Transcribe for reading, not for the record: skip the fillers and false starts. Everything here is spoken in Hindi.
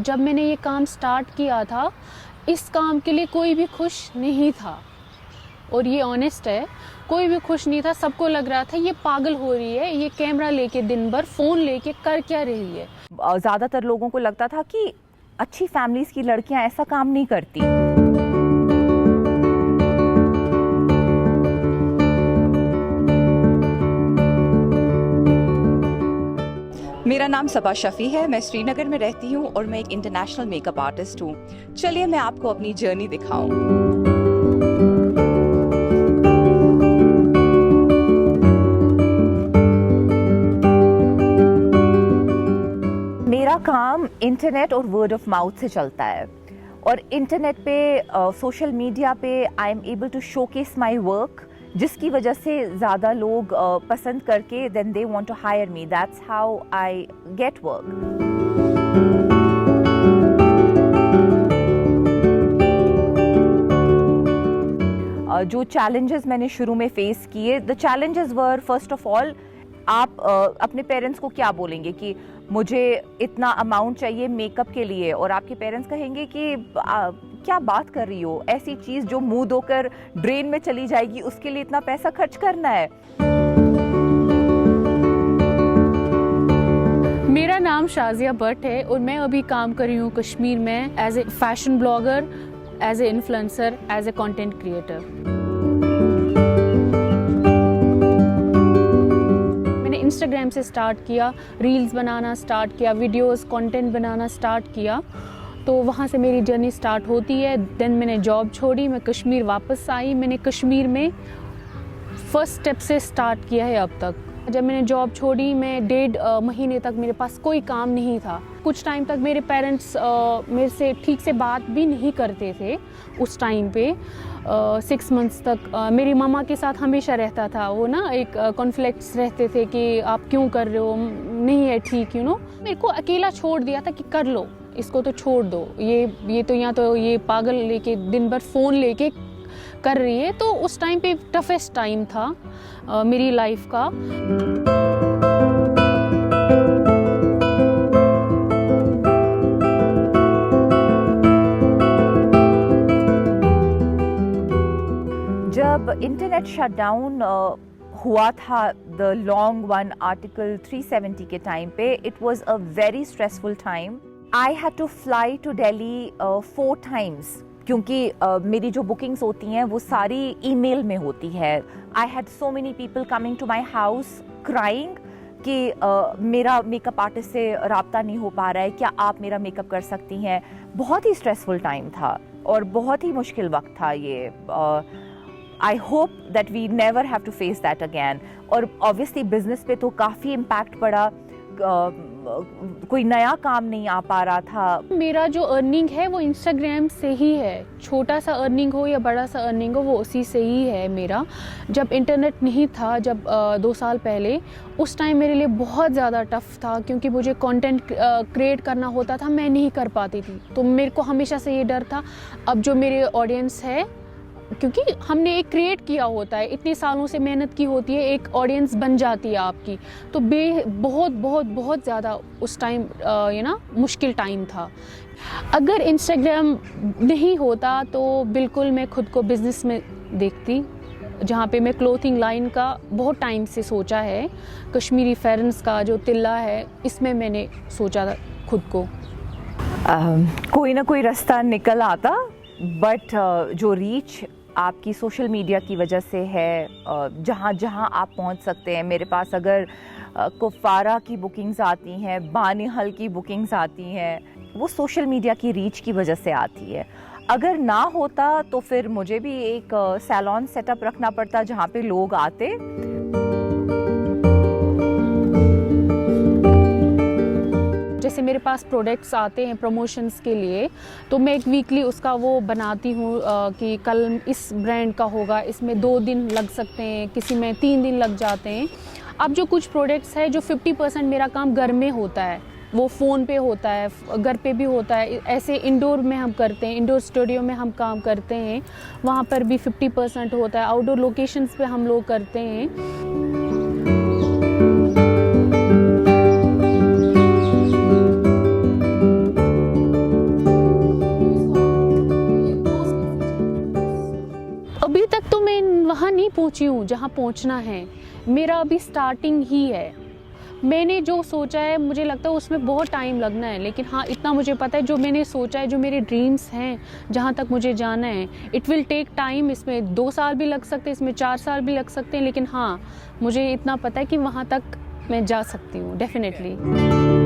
जब मैंने ये काम स्टार्ट किया था, इस काम के लिए कोई भी खुश नहीं था और ये ऑनेस्ट है, कोई भी खुश नहीं था। सबको लग रहा था ये पागल हो रही है, ये कैमरा लेके दिन भर फ़ोन लेके कर क्या रही है। ज़्यादातर लोगों को लगता था कि अच्छी फैमिलीज़ की लड़कियां ऐसा काम नहीं करती। मेरा नाम सबा शफ़ी है, मैं श्रीनगर में रहती हूँ और मैं एक इंटरनेशनल मेकअप आर्टिस्ट हूँ। चलिए मैं आपको अपनी जर्नी दिखाऊँ। मेरा काम इंटरनेट और वर्ड ऑफ माउथ से चलता है और इंटरनेट पे सोशल मीडिया पे I am able to showcase my work, जिसकी वजह से ज़्यादा लोग पसंद करके then they want to hire me. That's how I get work. जो चैलेंजेस मैंने शुरू में फेस किए, the challenges were first of all, आप अपने पेरेंट्स को क्या बोलेंगे कि मुझे इतना अमाउंट चाहिए मेकअप के लिए, और आपके पेरेंट्स कहेंगे कि क्या बात कर रही हो, ऐसी चीज़ जो मुंह धोकर ड्रेन में चली जाएगी उसके लिए इतना पैसा खर्च करना है। मेरा नाम शाजिया भट्ट है और मैं अभी काम कर रही हूँ कश्मीर में as a fashion blogger, as a influencer, as a content creator. Instagram से स्टार्ट किया, रील्स बनाना स्टार्ट किया, वीडियोस कंटेंट बनाना स्टार्ट किया, तो वहाँ से मेरी जर्नी स्टार्ट होती है। देन मैंने जॉब छोड़ी, मैं कश्मीर वापस आई। मैंने कश्मीर में फर्स्ट स्टेप से स्टार्ट किया है अब तक। जब मैंने जॉब छोड़ी, मैं 1.5 महीने तक मेरे पास कोई काम नहीं था। कुछ टाइम तक मेरे पेरेंट्स मेरे से ठीक से बात भी नहीं करते थे उस टाइम पे। 6 मंथ्स तक मेरी मामा के साथ हमेशा रहता था वो ना, एक कॉन्फ्लिक्ट्स रहते थे कि आप क्यों कर रहे हो, नहीं है ठीक, मेरे को अकेला छोड़ दिया था कि कर लो, इसको तो छोड़ दो, ये तो यहाँ तो ये पागल लेके दिन भर फ़ोन लेके कर रही है। तो उस टाइम पे टफेस्ट टाइम था मेरी लाइफ का। जब इंटरनेट शटडाउन हुआ था, द लॉन्ग वन, आर्टिकल 370 के टाइम पे, it was a very stressful time. I had to fly to Delhi 4 times, क्योंकि मेरी जो बुकिंग्स होती हैं वो सारी ईमेल में होती है। I had so many people coming to my house crying कि मेरा मेकअप आर्टिस्ट से रब्ता नहीं हो पा रहा है, क्या आप मेरा मेकअप कर सकती हैं। बहुत ही स्ट्रेसफुल टाइम था और बहुत ही मुश्किल वक्त था ये। I hope that we never have to face that again. और obviously business पे तो काफ़ी impact पड़ा, कोई नया काम नहीं आ पा रहा था। मेरा जो अर्निंग है वो इंस्टाग्राम से ही है, छोटा सा अर्निंग हो या बड़ा सा अर्निंग हो वो उसी से ही है मेरा। जब इंटरनेट नहीं था, जब 2 साल पहले, उस टाइम मेरे लिए बहुत ज़्यादा टफ था, क्योंकि मुझे कंटेंट क्रिएट करना होता था, मैं नहीं कर पाती थी। तो मेरे को हमेशा से ये डर था, अब जो मेरे ऑडियंस है, क्योंकि हमने एक क्रिएट किया होता है, इतने सालों से मेहनत की होती है, एक ऑडियंस बन जाती है आपकी, तो बहुत बहुत बहुत ज़्यादा उस टाइम मुश्किल टाइम था। अगर इंस्टाग्राम नहीं होता तो बिल्कुल मैं खुद को बिज़नेस में देखती, जहाँ पे मैं क्लोथिंग लाइन का बहुत टाइम से सोचा है। कश्मीरी फेरन्स का जो तिल्ला है, इसमें मैंने सोचा था खुद को। कोई ना कोई रास्ता निकल आता, बट जो रीच आपकी सोशल मीडिया की वजह से है, जहाँ जहाँ आप पहुँच सकते हैं। मेरे पास अगर कुफारा की बुकिंग्स आती हैं, बानिहल की बुकिंग्स आती हैं, वो सोशल मीडिया की रीच की वजह से आती है। अगर ना होता तो फिर मुझे भी एक सैलून सेटअप रखना पड़ता जहाँ पे लोग आते। जैसे मेरे पास प्रोडक्ट्स आते हैं प्रमोशंस के लिए, तो मैं एक वीकली उसका वो बनाती हूँ कि कल इस ब्रांड का होगा, इसमें 2 दिन लग सकते हैं, किसी में 3 दिन लग जाते हैं। अब जो कुछ प्रोडक्ट्स है, जो 50% मेरा काम घर में होता है, वो फ़ोन पे होता है, घर पे भी होता है। ऐसे इंडोर में हम करते हैं, इंडोर स्टूडियो में हम काम करते हैं, वहाँ पर भी 50% होता है। आउटडोर लोकेशंस पे हम लोग करते हैं। पहुंची हूँ, जहाँ पहुंचना है, मेरा अभी स्टार्टिंग ही है। मैंने जो सोचा है मुझे लगता है उसमें बहुत टाइम लगना है, लेकिन हाँ इतना मुझे पता है जो मैंने सोचा है, जो मेरे ड्रीम्स हैं, जहाँ तक मुझे जाना है, इट विल टेक टाइम। इसमें 2 साल भी लग सकते हैं, इसमें 4 साल भी लग सकते हैं, लेकिन हाँ मुझे इतना पता है कि वहाँ तक मैं जा सकती हूँ डेफिनेटली।